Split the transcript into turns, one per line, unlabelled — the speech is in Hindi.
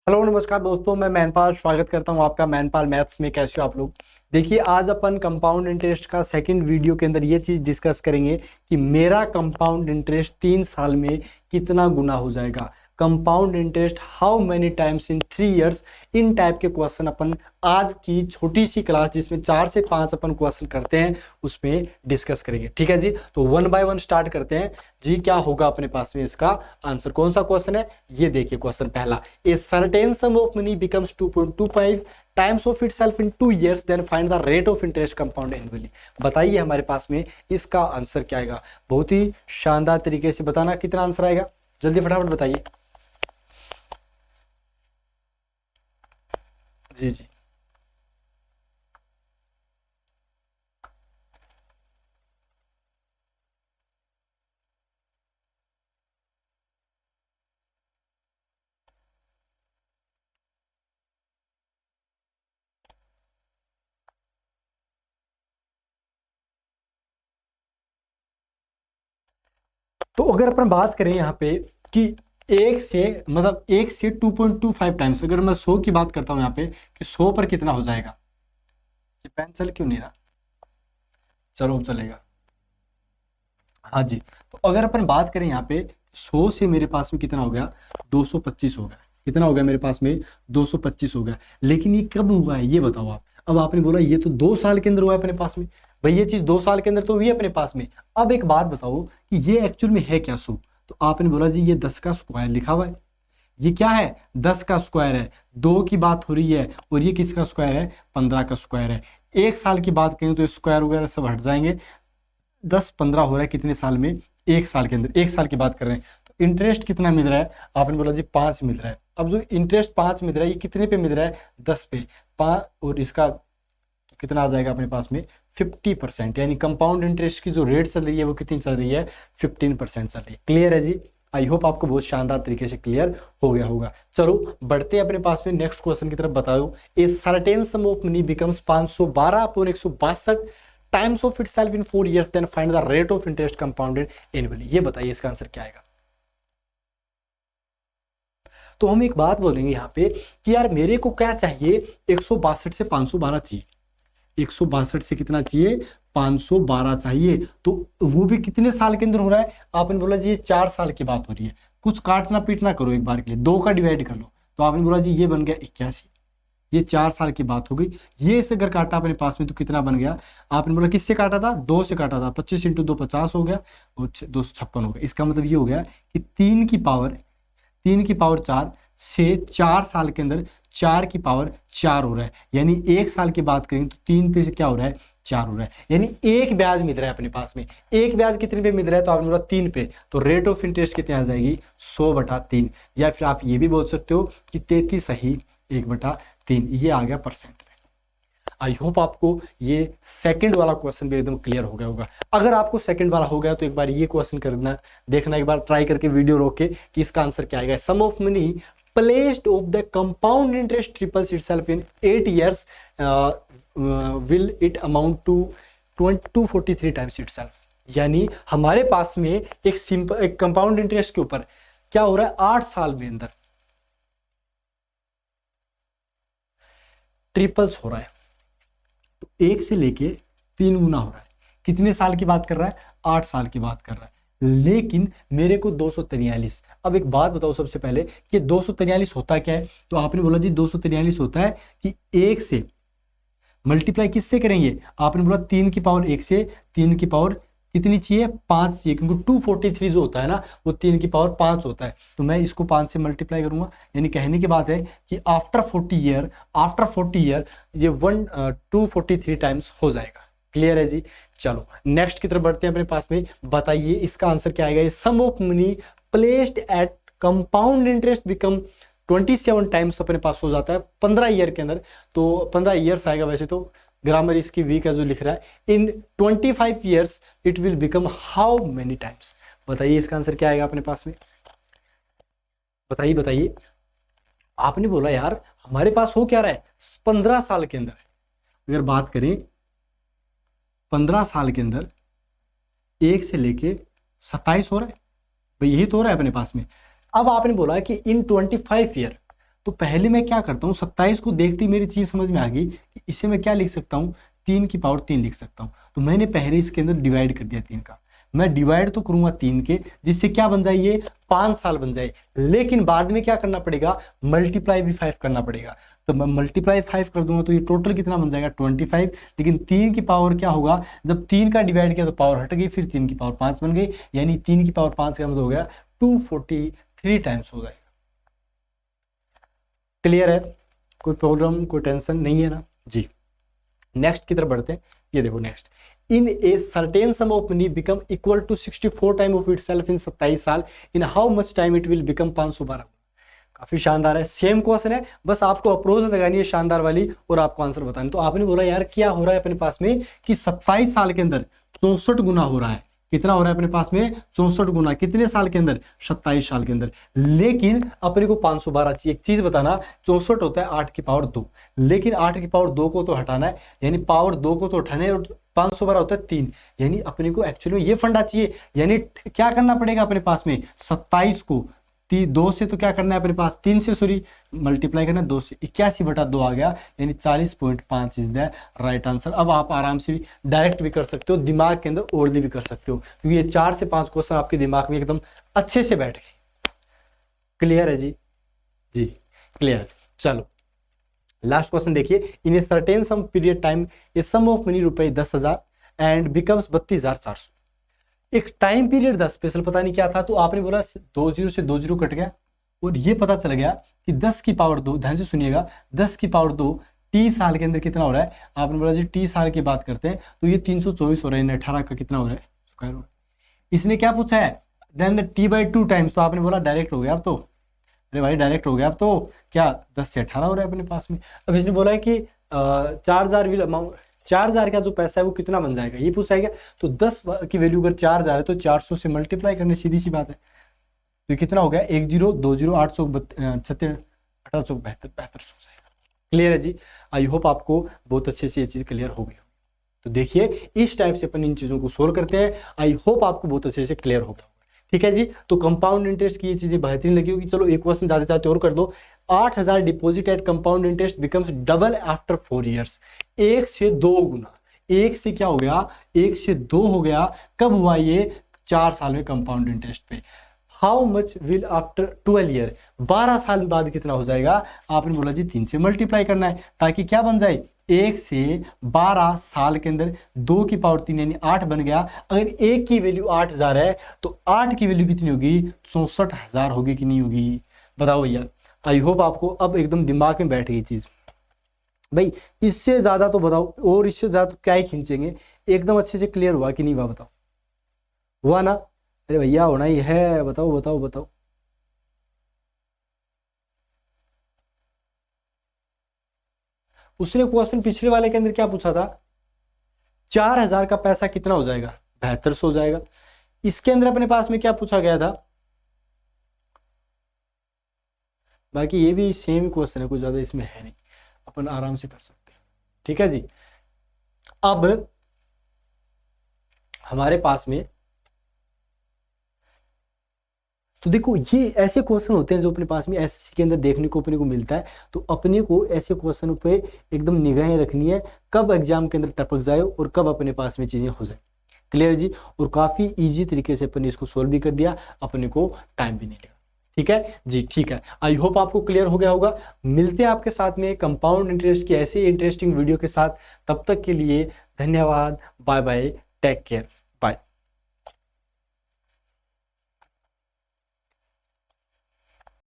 हेलो नमस्कार दोस्तों, मैं मैनपाल स्वागत करता हूं आपका मैनपाल मैथ्स में। कैसे हो आप लोग? देखिए, आज अपन कंपाउंड इंटरेस्ट का सेकंड वीडियो के अंदर ये चीज़ डिस्कस करेंगे कि मेरा कंपाउंड इंटरेस्ट 3 साल में कितना गुना हो जाएगा। Compound interest how many times in 3 years, in type के क्वेश्चन अपन आज की छोटी सी क्लास जिसमें 4 से 5 अपन क्वेश्चन करते हैं उसमें डिस्कस करेंगे। ठीक है जी, तो 1 बाय 1 स्टार्ट करते हैं जी। क्या होगा अपने पास में इसका आंसर? कौन सा क्वेश्चन है ये देखिए। क्वेश्चन पहला, a certain sum of money becomes 2.25 times of itself in 2 years, then find the rate of interest compound annually. बताइए हमारे पास में इसका आंसर क्या आएगा। बहुत ही शानदार तरीके से बताना कितना आंसर आएगा, जल्दी फटाफट बताइए। जी जी, तो अगर अपन बात करें यहाँ पे कि एक से 2.25 टाइम्स, अगर मैं 100 की बात करता हूँ यहाँ पे कि 100 पर कितना हो जाएगा। ये पेन चल क्यों नहीं रहा? चलो चलेगा। हाँ जी, तो अगर अपन बात करें यहाँ पे 100 से मेरे पास में कितना हो गया, 225 हो गया। कितना हो गया मेरे पास में? 225 हो गया। लेकिन ये कब हुआ है ये बताओ आप। अब आपने बोला ये तो 2 साल के अंदर हुआ है अपने पास में। भाई ये चीज 2 साल के अंदर तो हुई है अपने पास में। अब एक बात बताओ कि ये एक्चुअल में है क्या 100? तो आपने बोला जी ये 10 का स्क्वायर लिखा हुआ है। ये क्या है? 10 का स्क्वायर है। 2 की बात हो रही है और ये किसका स्क्वायर है? 15 का स्क्वायर है। 1 साल की बात करें तो स्क्वायर वगैरह सब हट जाएंगे। 10 15 हो रहा है कितने साल में? 1 साल के अंदर। 1 साल की बात कर रहे हैं तो इंटरेस्ट कितना मिल रहा है? आपने बोला जी 5 मिल रहा है। अब जो इंटरेस्ट 5 मिल रहा है ये कितने पे मिल रहा है? 10 पे। 5 और इसका तो कितना आ जाएगा अपने पास में? 50%। यानी कंपाउंड इंटरेस्ट की जो रेट चल रही है वो कितनी चल रही है? 15% चल रही है। क्लियर है जी? आई होप आपको बहुत शानदार तरीके से क्लियर हो गया होगा। चलो बढ़ते हैं अपने पास में नेक्स्ट क्वेश्चन की तरफ। बताओ, a certain sum of money becomes 512 upon 162 times of itself in 4 years, then find the rate of interest compounded annually. ये बताइए इसका आंसर क्या आएगा। तो हम एक बात बोलेंगे यहाँ पे कि यार मेरे को क्या चाहिए, 162 से 512 चाहिए। 162 से कितना चाहिए? 512 चाहिए। तो वो भी कितने साल के अंदर हो रहा है? आपने बोला जी ये 4 साल की बात हो रही है। कुछ काटना पीटना करो एक बार के लिए, 2 का डिवाइड कर लो। तो आपने बोला जी ये बन गया 81। ये 4 साल की बात हो गई। ये से अगर काटा अपने पास में तो कितना बन गया? आपने बोला किससे काटा था? 2 से काटा था। 25 इंटू 2 50 हो गया और 256 हो गया। इसका मतलब ये हो गया कि 3 की पावर 4 से 4 साल के अंदर 4 की पावर 4 हो रहा है। यानी 1 साल की बात करें तो 3 पे से क्या हो रहा है? 4 हो रहा है। यानी एक ब्याज मिल रहा है अपने पास में। एक ब्याज कितने पे मिल रहा है? तो आपने बोला 3 पे। तो रेट ऑफ इंटरेस्ट कितने आ जाएगी? 100/3। या फिर आप ये भी बोल सकते हो कि 33 सही 1/3। ये आ गया परसेंट में। आई होप आपको ये सेकंड वाला क्वेश्चन भी एकदम क्लियर हो गया होगा। अगर आपको सेकंड वाला हो गया तो एक बार ये क्वेश्चन करना, देखना, एक बार ट्राई करके वीडियो रोक के कि इसका आंसर क्या आएगा। Sum of money placed of the compound interest triples itself in 8 years, will it amount to 243 times itself. यानी हमारे पास में एक कंपाउंड इंटरेस्ट के ऊपर क्या हो रहा है? 8 साल में अंदर ट्रिपल्स हो रहा है। तो 1 से लेके 3 गुना हो रहा है। कितने साल की बात कर रहा है? 8 साल की बात कर रहा है। लेकिन मेरे को 243। अब एक बात बताओ सबसे पहले कि 243 होता क्या है? तो आपने बोला जी 243 होता है कि 1 से मल्टीप्लाई किससे करेंगे? आपने बोला 3 की पावर 1 से 3 की पावर कितनी चाहिए? 5 चाहिए, क्योंकि 243 जो होता है ना वो 3 की पावर 5 होता है। तो मैं इसको 5 से मल्टीप्लाई करूंगा। यानी कहने की बात है कि आफ्टर 40 ईयर ये 243 टाइम्स हो जाएगा। क्लियर है जी? चलो नेक्स्ट की तरफ बढ़ते हैं अपने पास में। बताइए इसका आंसर क्या आएगा। Sum of money placed at compound interest become 27 times अपने पास हो जाता है 15 ईयर के अंदर। तो 15 ईयर्स आएगा, वैसे तो ग्रामर इसकी वीक है जो लिख रहा है। इन 25 years it will become how many times. बताइए इसका आंसर क्या आएगा अपने पास में। बताइए बताइए। आपने बोला यार हमारे पास हो क्या रहा है? 15 साल के अंदर अगर बात करें, 15 साल के अंदर 1 से लेके 27 हो रहा है। भाई यही तो हो रहा है अपने पास में। अब आपने बोला कि इन 25 ईयर, तो पहले मैं क्या करता हूँ, 27 को देखते ही मेरी चीज समझ में आ गई कि इसे मैं क्या लिख सकता हूँ, 3 की पावर 3 लिख सकता हूँ। तो मैंने पहले इसके अंदर डिवाइड कर दिया 3 का, मैं डिवाइड तो करूंगा 3 के, जिससे क्या बन जाए, ये 5 साल बन जाए। लेकिन बाद में क्या करना पड़ेगा, मल्टीप्लाई भी 5 करना पड़ेगा। तो मैं मल्टीप्लाई 5 कर दूंगा तो ये टोटल कितना बन जाएगा, 25। लेकिन 3 की पावर क्या होगा, जब 3 का डिवाइड किया तो पावर हट गई, फिर 3 की पावर 5 बन गई, यानी 3 की पावर 5 का मतलब हो गया 243 टाइम्स हो जाएगा। क्लियर है, कोई प्रॉब्लम कोई टेंशन नहीं है ना जी। नेक्स्ट की तरफ बढ़ते हैं। ये देखो next, in a certain sum of money become equal to 64 time of itself in 27 साल, in how much time it will become 512। काफी शानदार है, सेम क्वेश्चन है, बस आपको अप्रोच लगानी है शानदार वाली और आपको आंसर बताना। तो आपने बोला यार क्या हो रहा है अपने पास में कि 27 साल के अंदर 64 गुना हो रहा है। कितना हो रहा है अपने पास में, 64 गुना, कितने साल के अंदर, 27 साल के अंदर। लेकिन अपने को 512 चाहिए। एक चीज बताना, 64 होता है 8 की पावर 2, लेकिन 8 की पावर 2 को तो हटाना है, यानी पावर 2 को तो उठाना है, और 512 होता है 3, यानी अपने को एक्चुअली ये फंडा चाहिए। यानी क्या करना पड़ेगा अपने पास में, 27 को 2 से तो क्या करना है अपने पास, 3 से सॉरी मल्टीप्लाई करना है 2 से, 81/2 आ गया, यानी 40.5 इज द राइट आंसर। अब आप आराम से भी डायरेक्ट भी कर सकते हो, दिमाग के अंदर ओरली भी कर सकते हो, क्योंकि ये 4 से 5 क्वेश्चन आपके दिमाग में एकदम अच्छे से बैठ गए। क्लियर है जी, जी क्लियर। चलो लास्ट क्वेश्चन देखिए, in a certain sum period time a sum of money रुपए 10,000 एंड बिकम्स 32,400। एक टाइम पीरियड 10 स्पेशल पता नहीं क्या था, तो आपने बोला 2 0 से 2 0 कट गया, और ये पता चल गया कि 10 की पावर 2, ध्यान से सुनिएगा, 10 की पावर 2 टी साल के अंदर कितना हो रहा है। आपने बोला जी टी साल की बात करते हैं तो ये 324 हो रहा है, 18 का कितना हो रहा है, स्क्वायर हो रहा है। इसने क्या पूछा है, देन t/2 टाइम्स, तो आपने बोला डायरेक्ट हो गया अब तो, अरे भाई डायरेक्ट हो गया अब तो, क्या 10 से 18 हो रहा है अपने पास में। अब इसने बोला है कि 4000 विल अमाउंट, 4000 का जो पैसा है वो कितना बन जाएगा, ये पूछा है। तो 10 की वैल्यू अगर 4000 है तो 400 से मल्टीप्लाई करने, सीधी सी बात है। तो कितना हो गया, 10 20 8 36 18 72 72 हो जाएगा। क्लियर है जी, आई होप आपको बहुत अच्छे से ये चीज क्लियर हो गई। तो देखिए इस टाइप से अपन इन चीजों को सोल्व करते हैं, आई होप आपको बहुत अच्छे से क्लियर हो गया। ठीक है जी, तो कंपाउंड इंटरेस्ट की ये चीजें बेहतरीन लगी होगी। चलो एक क्वेश्चन जाते जाते और कर दो। 8000 deposit eight compound interest becomes double after 4 years. 1 से 2 गुना, 1 से क्या हो गया, 1 से 2 हो गया, कब हुआ ये, 4 साल में कंपाउंड इंटरेस्ट पे। How much will after 12 year, 12 साल बाद कितना हो जाएगा। आपने बोला जी 3 से मल्टीप्लाई करना है, ताकि क्या बन जाए, 1 से 12 साल के अंदर 2 की पावर 3 यानी 8 बन गया। अगर 1 की वैल्यू 8000 है तो 8 की वैल्यू कितनी होगी, 64,000 होगी कि नहीं होगी, बताओ भैया। आई होप आपको अब एकदम दिमाग में बैठ गई चीज। भाई इससे ज्यादा तो बताओ, और इससे ज्यादा तो क्या ही खींचेंगे, एकदम अच्छे से क्लियर हुआ कि नहीं हुआ, बताओ हुआ ना। अरे भैया होना ही है, बताओ बताओ बताओ। उसने क्वेश्चन पिछले वाले के अंदर क्या पूछा था, 4000 का पैसा कितना हो जाएगा, 7200 हो जाएगा। इसके अंदर अपने पास में क्या पूछा गया था, बाकी ये भी सेम क्वेश्चन है, कुछ ज्यादा इसमें है नहीं, अपन आराम से कर सकते हैं। ठीक है जी, अब हमारे पास में तो देखो ये ऐसे क्वेश्चन होते हैं जो अपने पास में एसएससी के अंदर देखने को अपने को मिलता है। तो अपने को ऐसे क्वेश्चन पे एकदम निगाहें रखनी है, कब एग्जाम के अंदर टपक जाए और कब अपने पास में चीजें हो जाए। क्लियर जी, और काफी इजी तरीके से अपने इसको सोल्व भी कर दिया, अपने को टाइम भी नहीं लगा। ठीक है जी, ठीक है, आई होप आपको क्लियर हो गया होगा। मिलते हैं आपके साथ में कंपाउंड इंटरेस्ट की ऐसी इंटरेस्टिंग वीडियो के साथ, तब तक के लिए धन्यवाद, बाय बाय, टेक केयर।